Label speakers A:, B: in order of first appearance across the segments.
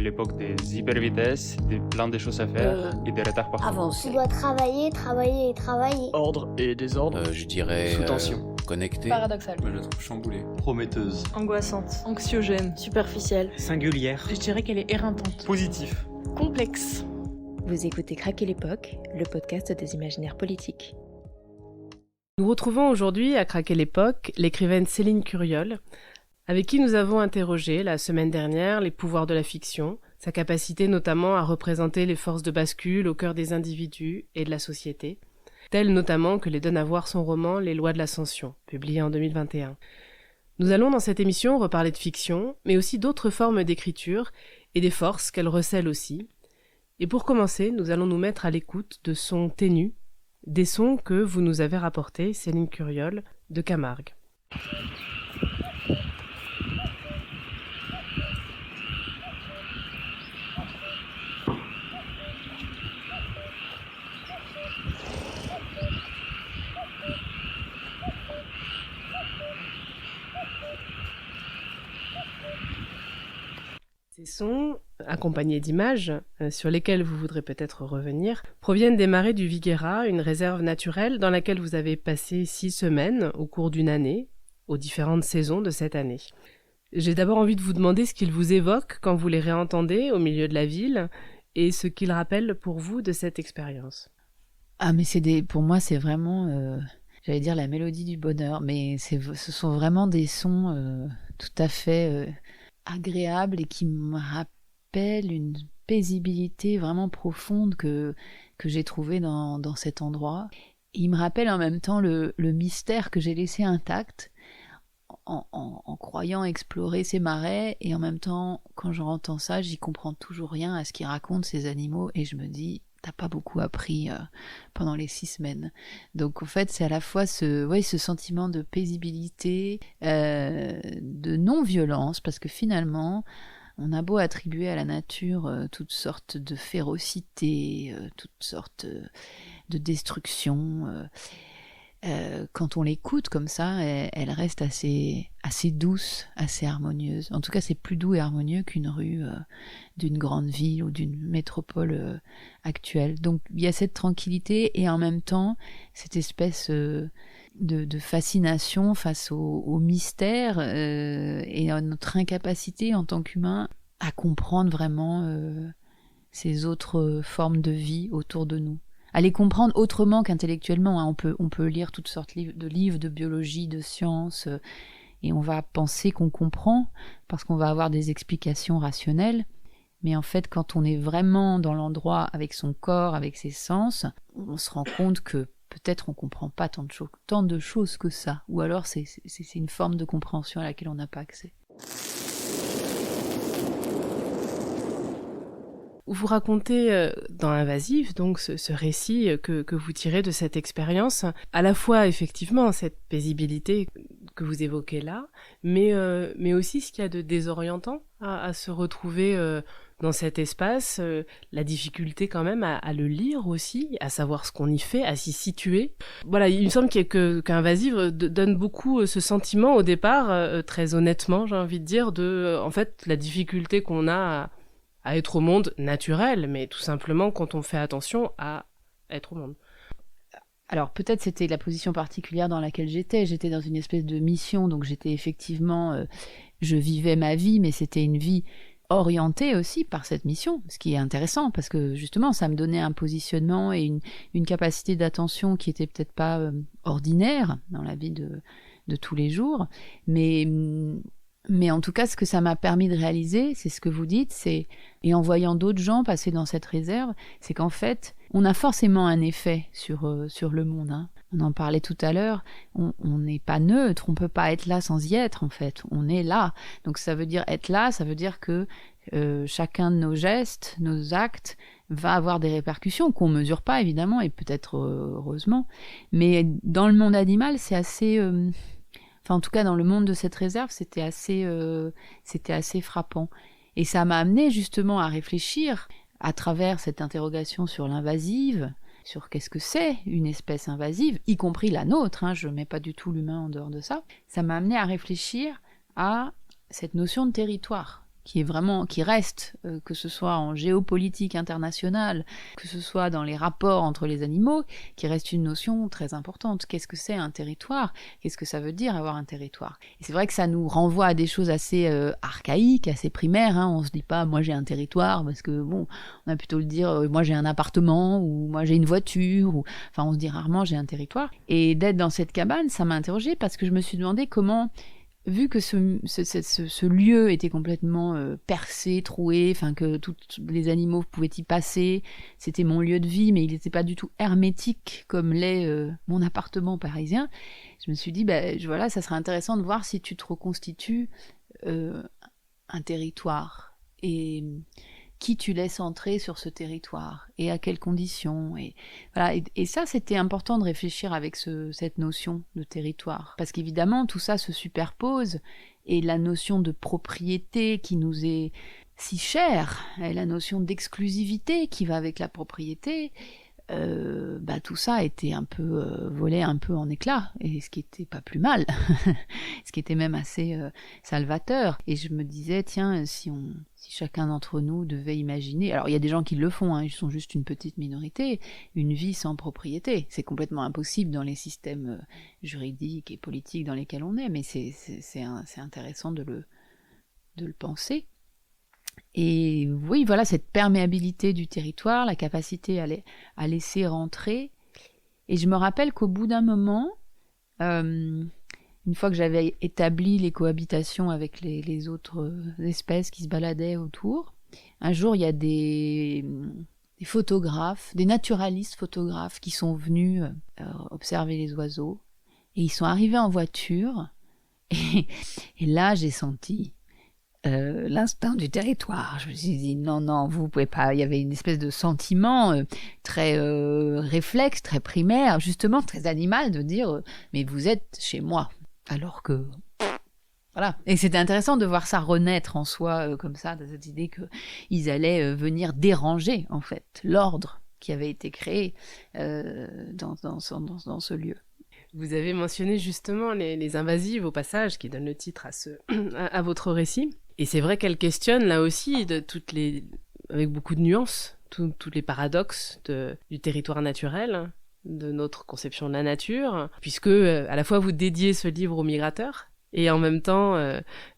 A: l'époque des hypervitesses, des plein de choses à faire et des retards partout.
B: Avancer.
C: Tu dois travailler, travailler et travailler.
D: Ordre et désordre.
E: Je dirais
D: Sous tension.
E: Connecté.
F: Paradoxal.
G: Moi, je la trouve chamboulée.
H: Prometteuse.
F: Angoissante.
I: Anxiogène.
F: Superficielle.
D: Singulière.
I: Je dirais qu'elle est éreintante.
D: Positif.
I: Complexe.
J: Vous écoutez Craquer l'époque, le podcast des imaginaires politiques.
K: Nous retrouvons aujourd'hui à Craquer l'époque l'écrivaine Céline Curiol, avec qui nous avons interrogé la semaine dernière les pouvoirs de la fiction, sa capacité notamment à représenter les forces de bascule au cœur des individus et de la société, telles notamment que les donne à voir son roman Les lois de l'ascension, publié en 2021. Nous allons dans cette émission reparler de fiction, mais aussi d'autres formes d'écriture et des forces qu'elle recèle aussi. Et pour commencer, nous allons nous mettre à l'écoute de sons ténus, des sons que vous nous avez rapportés, Céline Curiol, de Camargue. Ces sons, accompagnés d'images, sur lesquelles vous voudrez peut-être revenir, proviennent des marais du Viguera, une réserve naturelle dans laquelle vous avez passé 6 semaines au cours d'une année, aux différentes saisons de cette année. J'ai d'abord envie de vous demander ce qu'ils vous évoquent quand vous les réentendez au milieu de la ville, et ce qu'ils rappellent pour vous de cette expérience.
B: Ah, mais pour moi, c'est vraiment, j'allais dire la mélodie du bonheur, mais ce sont vraiment des sons tout à fait agréable et qui me rappelle une paisibilité vraiment profonde que j'ai trouvée dans cet endroit. Et il me rappelle en même temps le mystère que j'ai laissé intact en croyant explorer ces marais, et en même temps, quand j'entends ça, j'y comprends toujours rien à ce qu'ils racontent ces animaux, et je me dis, t'as pas beaucoup appris pendant les 6 semaines. Donc en fait, c'est à la fois ce sentiment de paisibilité, de non-violence, parce que finalement, on a beau attribuer à la nature toutes sortes de férocité, toutes sortes de destruction. Quand on l'écoute comme ça, elle reste assez douce, assez harmonieuse. En tout cas, c'est plus doux et harmonieux qu'une rue d'une grande ville ou d'une métropole actuelle. Donc, il y a cette tranquillité et en même temps, cette espèce de fascination face au mystère et à notre incapacité en tant qu'humain à comprendre vraiment ces autres formes de vie autour de nous. À les comprendre autrement qu'intellectuellement. Hein. On peut lire toutes sortes de livres de biologie, de sciences, et on va penser qu'on comprend, parce qu'on va avoir des explications rationnelles. Mais en fait, quand on est vraiment dans l'endroit avec son corps, avec ses sens, on se rend compte que peut-être on ne comprend pas tant de choses que ça. Ou alors c'est une forme de compréhension à laquelle on n'a pas accès.
K: Vous racontez dans Invasive, donc ce récit que vous tirez de cette expérience, à la fois effectivement cette paisibilité que vous évoquez là, mais aussi ce qu'il y a de désorientant à se retrouver dans cet espace, la difficulté quand même à le lire aussi, à savoir ce qu'on y fait, à s'y situer. Voilà, il me semble qu'Invasive donne beaucoup ce sentiment au départ, très honnêtement j'ai envie de dire, de en fait la difficulté qu'on a à être au monde naturel, mais tout simplement quand on fait attention à être au monde.
B: Alors peut-être c'était la position particulière dans laquelle j'étais dans une espèce de mission, donc j'étais effectivement, je vivais ma vie, mais c'était une vie orientée aussi par cette mission, ce qui est intéressant, parce que justement ça me donnait un positionnement et une capacité d'attention qui était peut-être pas ordinaire dans la vie de tous les jours, mais en tout cas, ce que ça m'a permis de réaliser, c'est ce que vous dites, et en voyant d'autres gens passer dans cette réserve, c'est qu'en fait, on a forcément un effet sur le monde. Hein. On en parlait tout à l'heure, on n'est pas neutre, on peut pas être là sans y être, en fait. On est là. Donc ça veut dire être là, ça veut dire que chacun de nos gestes, nos actes, va avoir des répercussions qu'on mesure pas, évidemment, et peut-être heureusement. Mais dans le monde animal, c'est assez... en tout cas, dans le monde de cette réserve, c'était assez frappant. Et ça m'a amené justement à réfléchir, à travers cette interrogation sur l'invasive, sur qu'est-ce que c'est une espèce invasive, y compris la nôtre, hein, je ne mets pas du tout l'humain en dehors de ça. Ça m'a amené à réfléchir à cette notion de territoire, qui reste, que ce soit en géopolitique internationale, que ce soit dans les rapports entre les animaux, qui reste une notion très importante. Qu'est-ce que c'est un territoire ? Qu'est-ce que ça veut dire avoir un territoire ? Et c'est vrai que ça nous renvoie à des choses assez archaïques, assez primaires. On se dit pas, moi j'ai un territoire, parce que bon, on a plutôt le dire, moi j'ai un appartement, ou moi j'ai une voiture, enfin on se dit rarement j'ai un territoire. Et d'être dans cette cabane, ça m'a interrogée parce que je me suis demandé comment, vu que ce lieu était complètement percé, troué, enfin que tous les animaux pouvaient y passer, c'était mon lieu de vie, mais il n'était pas du tout hermétique comme l'est mon appartement parisien. Je me suis dit, voilà, ça serait intéressant de voir si tu te reconstitues un territoire et qui tu laisses entrer sur ce territoire et à quelles conditions. Et, voilà. Et ça, c'était important de réfléchir avec cette notion de territoire. Parce qu'évidemment, tout ça se superpose et la notion de propriété qui nous est si chère, et la notion d'exclusivité qui va avec la propriété, tout ça a été un peu volé un peu en éclats, et ce qui était pas plus mal, ce qui était même assez salvateur. Et je me disais, tiens, si chacun d'entre nous devait imaginer, alors il y a des gens qui le font, ils sont juste une petite minorité, une vie sans propriété, c'est complètement impossible dans les systèmes juridiques et politiques dans lesquels on est, mais c'est intéressant de le penser. Et oui, voilà, cette perméabilité du territoire, la capacité à laisser rentrer. Et je me rappelle qu'au bout d'un moment, une fois que j'avais établi les cohabitations avec les autres espèces qui se baladaient autour, un jour, il y a des photographes, des naturalistes photographes qui sont venus observer les oiseaux. Et ils sont arrivés en voiture. Et là, j'ai senti l'instinct du territoire. Je me suis dit, non, vous pouvez pas. Il y avait une espèce de sentiment très réflexe, très primaire, justement très animal, de dire, mais vous êtes chez moi. Alors que... Voilà. Et c'était intéressant de voir ça renaître en soi, comme ça, de cette idée qu'ils allaient venir déranger, en fait, l'ordre qui avait été créé dans ce lieu.
K: Vous avez mentionné justement les invasives au passage, qui donnent le titre à votre récit. Et c'est vrai qu'elle questionne là aussi avec beaucoup de nuances, tous les paradoxes du territoire naturel, de notre conception de la nature, puisque à la fois vous dédiez ce livre aux migrateurs, et en même temps,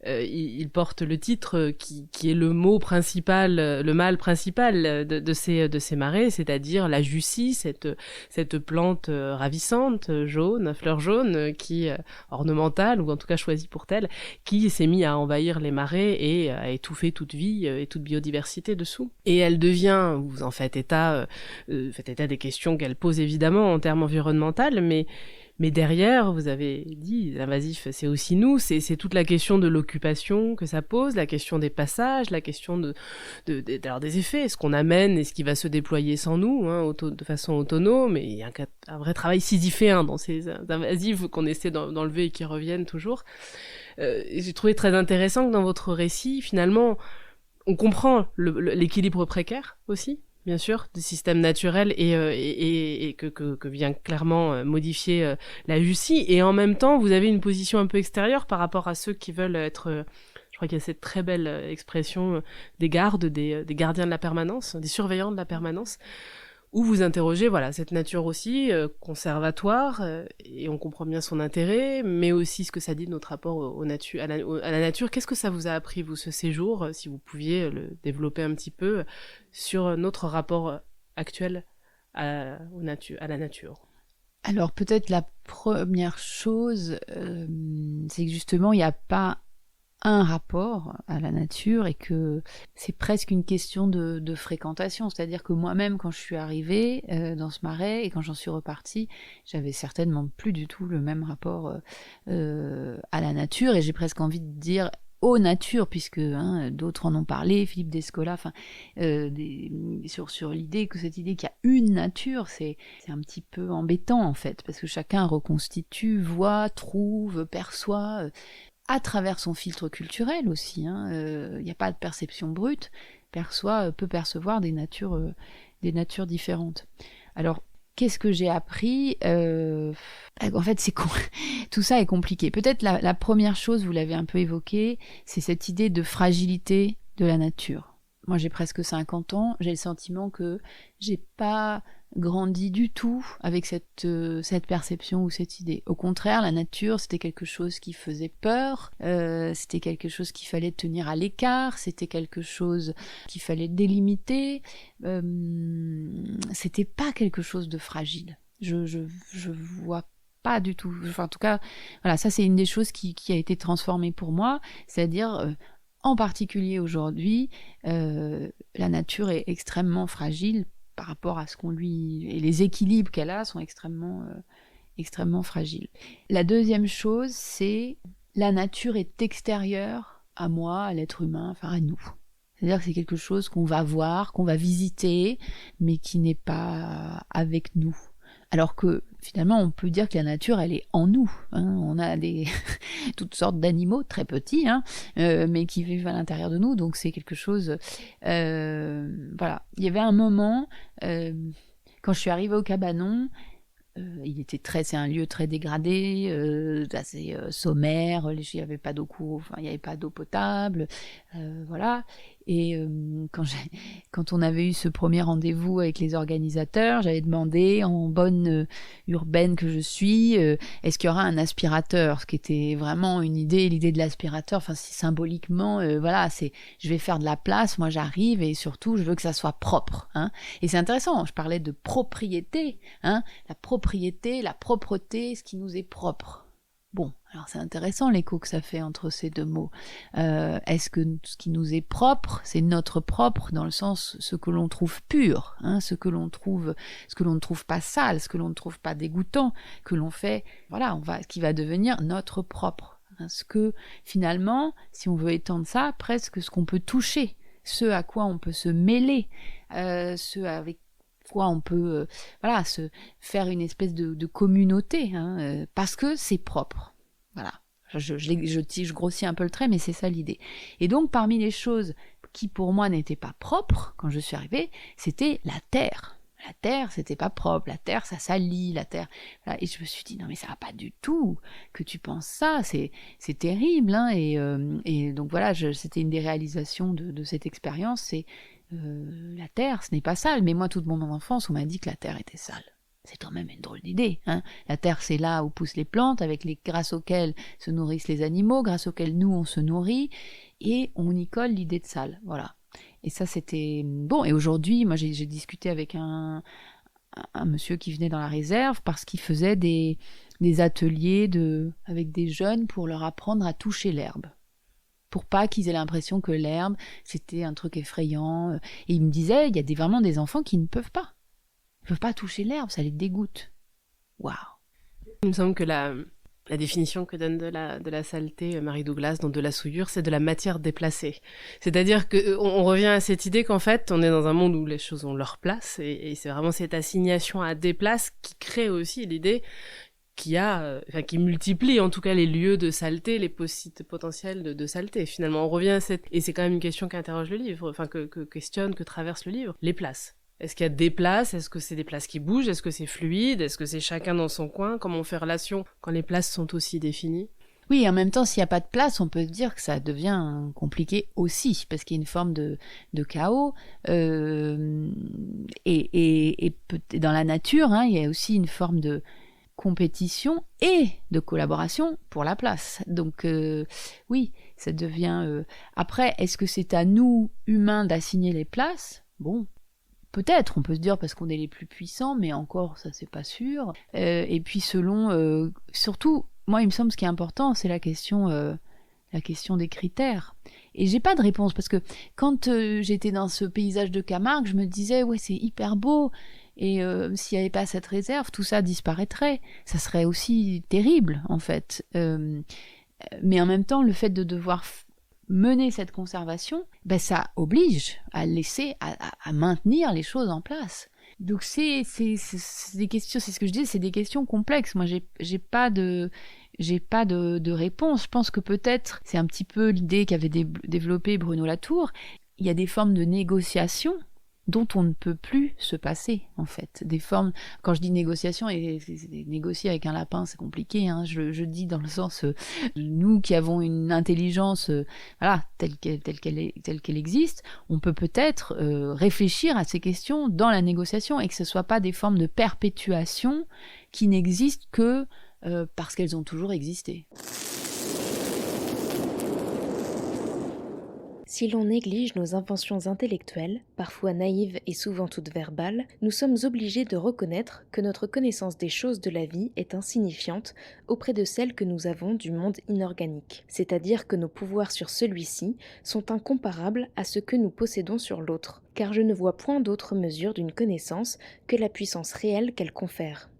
K: il porte le titre qui est le mot principal, le mal principal de ces marais, c'est-à-dire la jussie, cette plante ravissante, jaune, fleur jaune, qui ornementale, ou en tout cas choisie pour telle, qui s'est mise à envahir les marais et à étouffer toute vie et toute biodiversité dessous. Et elle devient, vous en faites état des questions qu'elle pose évidemment en termes environnementaux, mais derrière, vous avez dit, l'invasif, c'est aussi nous, c'est toute la question de l'occupation que ça pose, la question des passages, la question alors des effets, ce qu'on amène et ce qui va se déployer sans nous, de façon autonome. Et il y a un vrai travail sisyphéen dans ces invasifs qu'on essaie d'enlever et qui reviennent toujours. Et j'ai trouvé très intéressant que dans votre récit, finalement, on comprend l'équilibre précaire aussi, bien sûr, des systèmes naturels et que vient clairement modifier la jussie. Et en même temps, vous avez une position un peu extérieure par rapport à ceux qui veulent être... je crois qu'il y a cette très belle expression des gardes, des gardiens de la permanence, des surveillants de la permanence, où vous interrogez cette nature aussi conservatoire, et on comprend bien son intérêt, mais aussi ce que ça dit de notre rapport à la nature. Qu'est-ce que ça vous a appris, vous, ce séjour, si vous pouviez le développer un petit peu, sur notre rapport actuel à la nature?
B: Alors peut-être la première chose, c'est que justement il n'y a pas un rapport à la nature et que c'est presque une question de fréquentation. C'est-à-dire que moi-même, quand je suis arrivée dans ce marais et quand j'en suis repartie, j'avais certainement plus du tout le même rapport à la nature, et j'ai presque envie de dire aux natures, puisque d'autres en ont parlé, Philippe Descola, sur l'idée que cette idée qu'il y a une nature, c'est un petit peu embêtant en fait, parce que chacun reconstitue, voit, trouve, perçoit à travers son filtre culturel aussi. Il n'y a pas de perception brute, peut percevoir des natures différentes. Alors, Qu'est-ce que j'ai appris En fait, tout ça est compliqué. Peut-être la première chose, vous l'avez un peu évoqué, c'est cette idée de fragilité de la nature. Moi, j'ai presque 50 ans, j'ai le sentiment que j'ai pas grandi du tout avec cette perception ou cette idée. Au contraire, la nature, c'était quelque chose qui faisait peur, c'était quelque chose qu'il fallait tenir à l'écart, c'était quelque chose qu'il fallait délimiter, c'était pas quelque chose de fragile. Je vois pas du tout. Enfin, en tout cas, voilà, ça c'est une des choses qui a été transformée pour moi, c'est-à-dire en particulier aujourd'hui, la nature est extrêmement fragile par rapport à ce qu'on lui... Et les équilibres qu'elle a sont extrêmement fragiles. La deuxième chose, c'est la nature est extérieure à moi, à l'être humain, enfin à nous. C'est-à-dire que c'est quelque chose qu'on va voir, qu'on va visiter, mais qui n'est pas avec nous. Alors que finalement, on peut dire que la nature, elle est en nous. On a toutes sortes d'animaux très petits, mais qui vivent à l'intérieur de nous. Donc c'est quelque chose. Voilà. Il y avait un moment quand je suis arrivée au Cabanon. C'est un lieu très dégradé, assez sommaire. Il n'y avait pas d'eau il n'y avait pas d'eau potable, voilà. Et quand on avait eu ce premier rendez-vous avec les organisateurs, j'avais demandé, en bonne urbaine que je suis, est-ce qu'il y aura un aspirateur ? Ce qui était vraiment l'idée de l'aspirateur. Enfin, symboliquement, voilà, je vais faire de la place. Moi, j'arrive et surtout, je veux que ça soit propre. Et c'est intéressant. Je parlais de propriété, la propriété, la propreté, ce qui nous est propre. Bon, alors c'est intéressant l'écho que ça fait entre ces deux mots. Est-ce que ce qui nous est propre, c'est notre propre dans le sens ce que l'on trouve pur, ce que l'on ne trouve pas sale, ce que l'on ne trouve pas dégoûtant, que l'on fait, voilà, qui va devenir notre propre. Ce que finalement, si on veut étendre ça, presque ce qu'on peut toucher, ce à quoi on peut se mêler, ce avec quoi on peut se faire une espèce de communauté, parce que c'est propre. Voilà. Je grossis un peu le trait, mais c'est ça l'idée. Et donc, parmi les choses qui pour moi n'étaient pas propres quand je suis arrivée, c'était la terre. La terre, c'était pas propre. La terre, ça salit. La terre. Voilà. Et je me suis dit non, mais ça va pas du tout que tu penses ça. C'est terrible. Et donc voilà, c'était une des réalisations de cette expérience. C'est la terre, ce n'est pas sale, mais moi toute mon enfance on m'a dit que la terre était sale. C'est quand même une drôle d'idée. La terre, c'est là où poussent les plantes, grâce auxquelles se nourrissent les animaux, grâce auxquelles nous on se nourrit, et on y colle l'idée de sale. Voilà. Et ça c'était bon. Et aujourd'hui, moi j'ai discuté avec un monsieur qui venait dans la réserve parce qu'il faisait des ateliers avec des jeunes pour leur apprendre à toucher l'herbe. Pour pas qu'ils aient l'impression que l'herbe, c'était un truc effrayant. Et il me disait, il y a vraiment des enfants qui ne peuvent pas. Ils ne peuvent pas toucher l'herbe, ça les dégoûte. Waouh.
K: Il me semble que la définition que donne de la saleté Marie Douglas dans De la souillure, c'est de la matière déplacée. C'est-à-dire qu'on revient à cette idée qu'en fait, on est dans un monde où les choses ont leur place, et c'est vraiment cette assignation à des places qui crée aussi l'idée qui multiplie en tout cas les lieux de saleté, les sites potentiels de saleté. Finalement, on revient à et c'est quand même une question qu'interroge le livre, que traverse le livre. Les places. Est-ce qu'il y a des places ? Est-ce que c'est des places qui bougent ? Est-ce que c'est fluide ? Est-ce que c'est chacun dans son coin ? Comment on fait relation quand les places sont aussi définies ?
B: Oui, en même temps, s'il n'y a pas de place, on peut se dire que ça devient compliqué aussi, parce qu'il y a une forme de chaos. Et dans la nature, il y a aussi une forme de compétition et de collaboration pour la place. Donc oui, ça devient... Après, est-ce que c'est à nous, humains, d'assigner les places ? Bon, peut-être, on peut se dire parce qu'on est les plus puissants, mais encore, ça c'est pas sûr. Et puis selon... surtout, moi il me semble ce qui est important, c'est la question des critères. Et j'ai pas de réponse, parce que quand j'étais dans ce paysage de Camargue, je me disais, ouais, c'est hyper beau, et s'il n'y avait pas cette réserve, tout ça disparaîtrait. Ça serait aussi terrible, en fait. Mais en même temps, le fait de devoir mener cette conservation, ça oblige à laisser, à maintenir les choses en place. Donc c'est des questions, c'est ce que je dis, c'est des questions complexes. Moi, j'ai pas de réponse. Je pense que peut-être, c'est un petit peu l'idée qu'avait développée Bruno Latour, il y a des formes de négociation dont on ne peut plus se passer, en fait. Des formes, quand je dis négociation, et négocier avec un lapin, c'est compliqué, hein, je dis dans le sens, nous qui avons une intelligence, voilà, telle qu'elle existe, on peut peut-être réfléchir à ces questions dans la négociation, et que ce ne soit pas des formes de perpétuation qui n'existent que parce qu'elles ont toujours existé.
J: Si l'on néglige nos inventions intellectuelles, parfois naïves et souvent toutes verbales, nous sommes obligés de reconnaître que notre connaissance des choses de la vie est insignifiante auprès de celle que nous avons du monde inorganique, c'est-à-dire que nos pouvoirs sur celui-ci sont incomparables à ce que nous possédons sur l'autre, car je ne vois point d'autre mesure d'une connaissance que la puissance réelle qu'elle confère.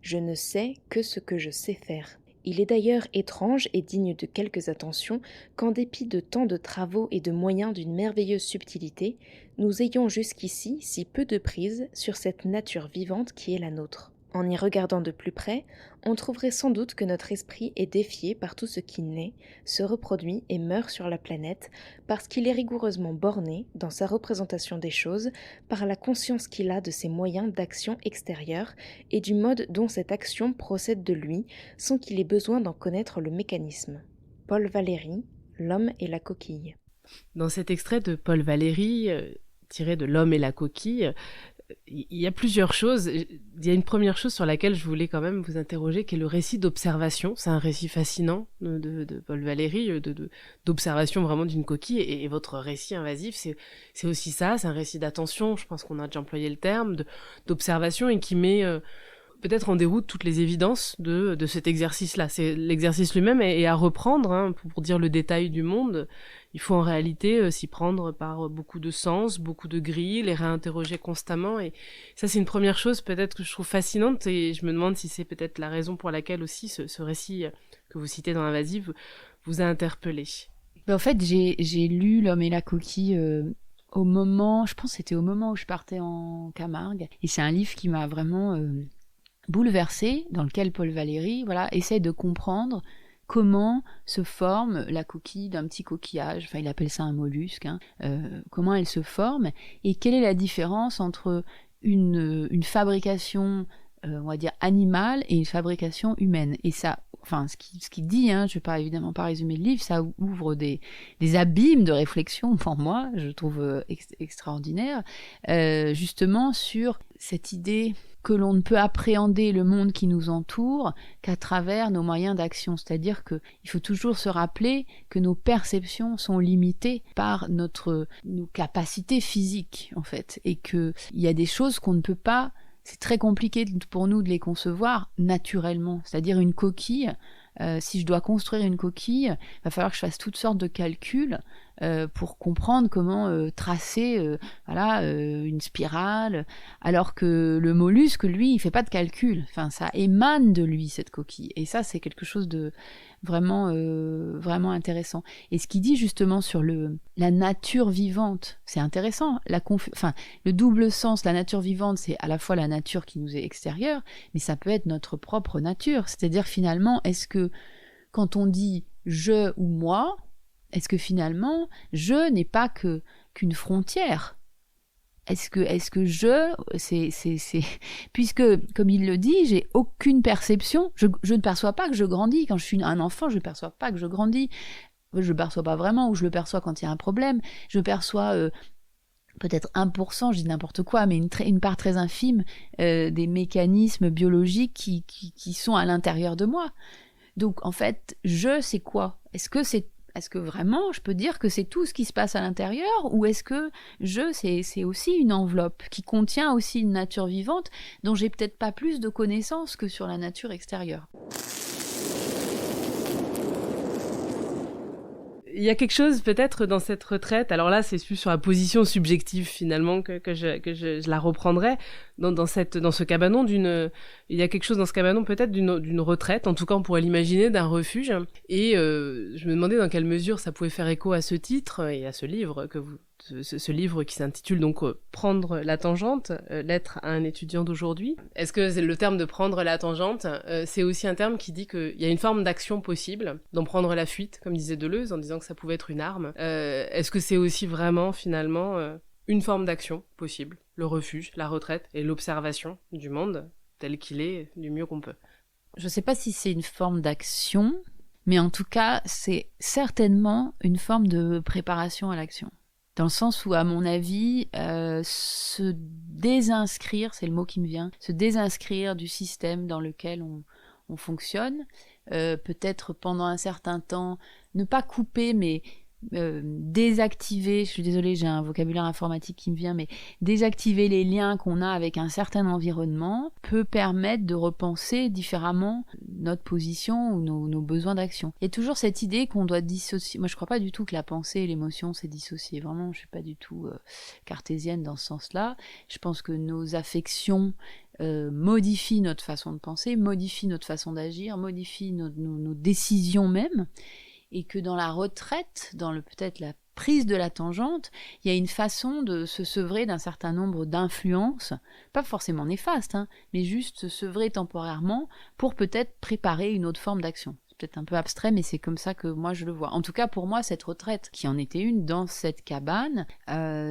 J: Je ne sais que ce que je sais faire. Il est d'ailleurs étrange et digne de quelques attentions qu'en dépit de tant de travaux et de moyens d'une merveilleuse subtilité, nous ayons jusqu'ici si peu de prise sur cette nature vivante qui est la nôtre. En y regardant de plus près, on trouverait sans doute que notre esprit est défié par tout ce qui naît, se reproduit et meurt sur la planète, parce qu'il est rigoureusement borné, dans sa représentation des choses, par la conscience qu'il a de ses moyens d'action extérieure et du mode dont cette action procède de lui, sans qu'il ait besoin d'en connaître le mécanisme. Paul Valéry, L'homme et la coquille.
K: Dans cet extrait de Paul Valéry, tiré de L'homme et la coquille, il y a plusieurs choses. Il y a une première chose sur laquelle je voulais quand même vous interroger, qui est le récit d'observation. C'est un récit fascinant de Paul Valéry, d'observation vraiment d'une coquille. Et votre récit invasif, c'est aussi ça. C'est un récit d'attention, je pense qu'on a déjà employé le terme, d'observation, et qui met peut-être en déroute toutes les évidences de cet exercice-là. C'est l'exercice lui-même est à reprendre, hein, pour dire le détail du monde. Il faut en réalité s'y prendre par beaucoup de sens, beaucoup de grilles, les réinterroger constamment. Et ça, c'est une première chose peut-être que je trouve fascinante, et je me demande si c'est peut-être la raison pour laquelle aussi ce récit que vous citez dans Invasive vous a interpellé.
B: En fait, j'ai lu L'homme et la coquille au moment, je pense que c'était au moment où je partais en Camargue. Et c'est un livre qui m'a vraiment bouleversée, dans lequel Paul Valéry essaie de comprendre comment se forme la coquille d'un petit coquillage, enfin il appelle ça un mollusque, hein, comment elle se forme, et quelle est la différence entre une fabrication, on va dire, animale et une fabrication humaine. Et ça, enfin ce qu'il dit, hein, je ne vais évidemment pas résumer le livre, ça ouvre des abîmes de réflexion pour moi, je trouve extraordinaire, justement sur cette idée que l'on ne peut appréhender le monde qui nous entoure qu'à travers nos moyens d'action. C'est-à-dire qu'il faut toujours se rappeler que nos perceptions sont limitées par nos capacités physiques, en fait. Et qu'il y a des choses qu'on ne peut pas... C'est très compliqué pour nous de les concevoir naturellement. C'est-à-dire une coquille, si je dois construire une coquille, il va falloir que je fasse toutes sortes de calculs pour comprendre comment tracer une spirale, alors que le mollusque, lui, il fait pas de calcul. Enfin, ça émane de lui, cette coquille. Et ça, c'est quelque chose de vraiment intéressant. Et ce qu'il dit justement sur la nature vivante, c'est intéressant. Le double sens, la nature vivante, c'est à la fois la nature qui nous est extérieure, mais ça peut être notre propre nature. C'est-à-dire finalement, est-ce que quand on dit je ou moi, est-ce que finalement je n'est pas qu'une frontière? Est-ce que c'est puisque, comme il le dit, j'ai aucune perception, je ne perçois pas que je grandis. Quand je suis un enfant, je ne perçois pas que je grandis. Je ne perçois pas vraiment, ou je le perçois quand il y a un problème. Je perçois peut-être 1%, je dis n'importe quoi, mais une part très infime des mécanismes biologiques qui sont à l'intérieur de moi. Donc en fait, c'est quoi? Est-ce que vraiment je peux dire que c'est tout ce qui se passe à l'intérieur, ou est-ce que c'est aussi une enveloppe qui contient aussi une nature vivante dont j'ai peut-être pas plus de connaissances que sur la nature extérieure?
K: Il y a quelque chose peut-être dans cette retraite, alors là c'est plus sur la position subjective finalement que je la reprendrai, dans ce cabanon il y a quelque chose dans ce cabanon peut-être d'une retraite, en tout cas on pourrait l'imaginer, d'un refuge, et je me demandais dans quelle mesure ça pouvait faire écho à ce titre et à ce livre ce livre qui s'intitule donc Prendre la tangente, lettre à un étudiant d'aujourd'hui. Est-ce que le terme de prendre la tangente, c'est aussi un terme qui dit qu'il y a une forme d'action possible, d'en prendre la fuite, comme disait Deleuze, en disant que ça pouvait être une arme. Est-ce que c'est aussi vraiment finalement une forme d'action possible, le refuge, la retraite et l'observation du monde tel qu'il est du mieux qu'on peut.
B: Je ne sais pas si c'est une forme d'action, mais en tout cas, c'est certainement une forme de préparation à l'action. Dans le sens où, à mon avis, se désinscrire, c'est le mot qui me vient, se désinscrire du système dans lequel on fonctionne, peut-être pendant un certain temps, ne pas couper, mais désactiver, je suis désolée, j'ai un vocabulaire informatique qui me vient, mais désactiver les liens qu'on a avec un certain environnement peut permettre de repenser différemment notre position ou nos besoins d'action. Il y a toujours cette idée qu'on doit dissocier. Moi, je crois pas du tout que la pensée et l'émotion, c'est dissocié. Vraiment, je suis pas du tout cartésienne dans ce sens-là. Je pense que nos affections modifient notre façon de penser, modifient notre façon d'agir, modifient nos décisions même. Et que dans la retraite, dans peut-être la prise de la tangente, il y a une façon de se sevrer d'un certain nombre d'influences, pas forcément néfastes, mais juste se sevrer temporairement pour peut-être préparer une autre forme d'action. C'est peut-être un peu abstrait, mais c'est comme ça que moi je le vois. En tout cas, pour moi, cette retraite, qui en était une dans cette cabane,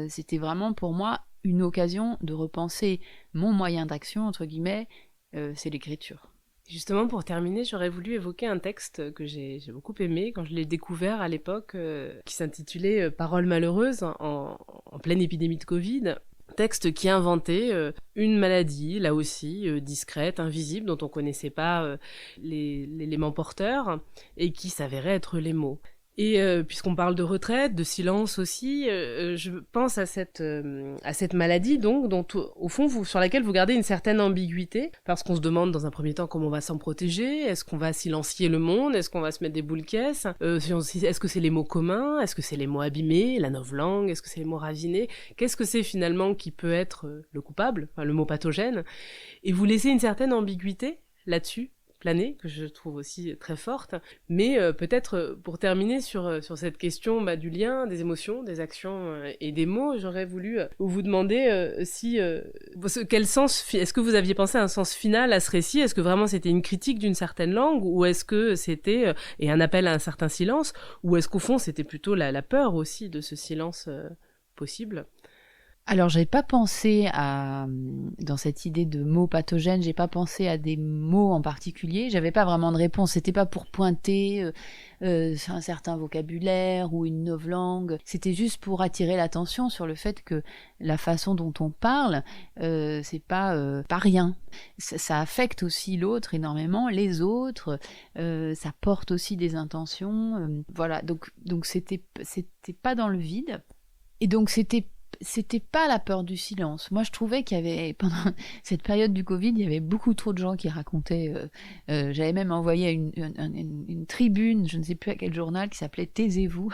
B: c'était vraiment pour moi une occasion de repenser mon moyen d'action, entre guillemets, c'est l'écriture.
K: Justement, pour terminer, j'aurais voulu évoquer un texte que j'ai beaucoup aimé quand je l'ai découvert à l'époque, qui s'intitulait « Paroles malheureuses » en pleine épidémie de Covid. Texte qui inventait une maladie, là aussi, discrète, invisible, dont on connaissait pas l'élément porteur, et qui s'avérait être les mots. Et puisqu'on parle de retraite, de silence aussi, je pense à cette maladie donc dont au fond sur laquelle vous gardez une certaine ambiguïté, parce qu'on se demande dans un premier temps comment on va s'en protéger, est-ce qu'on va silencier le monde, est-ce qu'on va se mettre des boules caisses, est-ce que c'est les mots communs, est-ce que c'est les mots abîmés, la novlangue, est-ce que c'est les mots ravinés, qu'est-ce que c'est finalement qui peut être le coupable, enfin, le mot pathogène, et vous laissez une certaine ambiguïté là-dessus planer, que je trouve aussi très forte, mais peut-être pour terminer sur cette question du lien, des émotions, des actions et des mots, j'aurais voulu vous demander quel sens, est-ce que vous aviez pensé à un sens final à ce récit, est-ce que vraiment c'était une critique d'une certaine langue, ou est-ce que c'était et un appel à un certain silence, ou est-ce qu'au fond c'était plutôt la peur aussi de ce silence possible?
B: Alors, j'avais pas pensé dans cette idée de mots pathogènes, j'ai pas pensé à des mots en particulier, j'avais pas vraiment de réponse, c'était pas pour pointer un certain vocabulaire ou une novlangue, c'était juste pour attirer l'attention sur le fait que la façon dont on parle, c'est pas rien. Ça affecte aussi l'autre énormément, les autres, ça porte aussi des intentions, voilà, donc c'était pas dans le vide, et donc c'était pas la peur du silence. Moi, je trouvais qu'il y avait, pendant cette période du Covid, il y avait beaucoup trop de gens qui racontaient. J'avais même envoyé une tribune, je ne sais plus à quel journal, qui s'appelait « Taisez-vous ».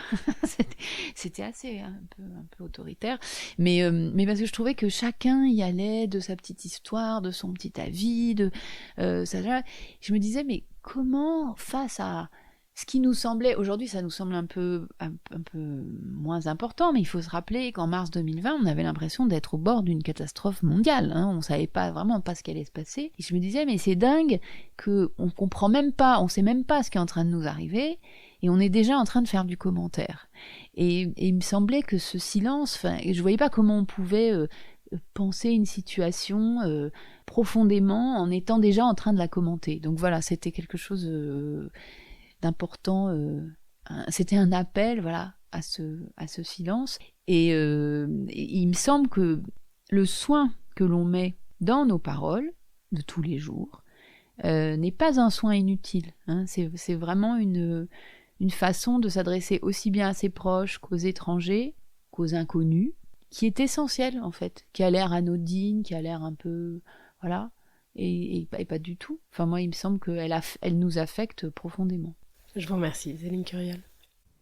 B: C'était assez un peu autoritaire. Mais parce que je trouvais que chacun y allait de sa petite histoire, de son petit avis. Je me disais, mais comment, face à ce qui nous semblait, aujourd'hui ça nous semble un peu moins important, mais il faut se rappeler qu'en mars 2020, on avait l'impression d'être au bord d'une catastrophe mondiale, on savait vraiment pas ce qui allait se passer, et je me disais, mais c'est dingue qu'on comprend même pas, on sait même pas ce qui est en train de nous arriver, et on est déjà en train de faire du commentaire. Et il me semblait que ce silence, je voyais pas comment on pouvait penser une situation profondément en étant déjà en train de la commenter. Donc voilà, c'était quelque chose d'important, c'était un appel, voilà, à ce silence, et il me semble que le soin que l'on met dans nos paroles de tous les jours n'est pas un soin inutile, c'est vraiment une façon de s'adresser aussi bien à ses proches qu'aux étrangers, qu'aux inconnus, qui est essentielle en fait, qui a l'air anodine, qui a l'air un peu, voilà, et pas du tout. Enfin moi il me semble qu'elle nous affecte profondément.
K: Je vous remercie, Céline Curial.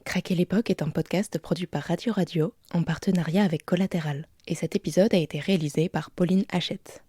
J: Craquer l'époque est un podcast produit par Radio Radio en partenariat avec Collatéral. Et cet épisode a été réalisé par Pauline Hachette.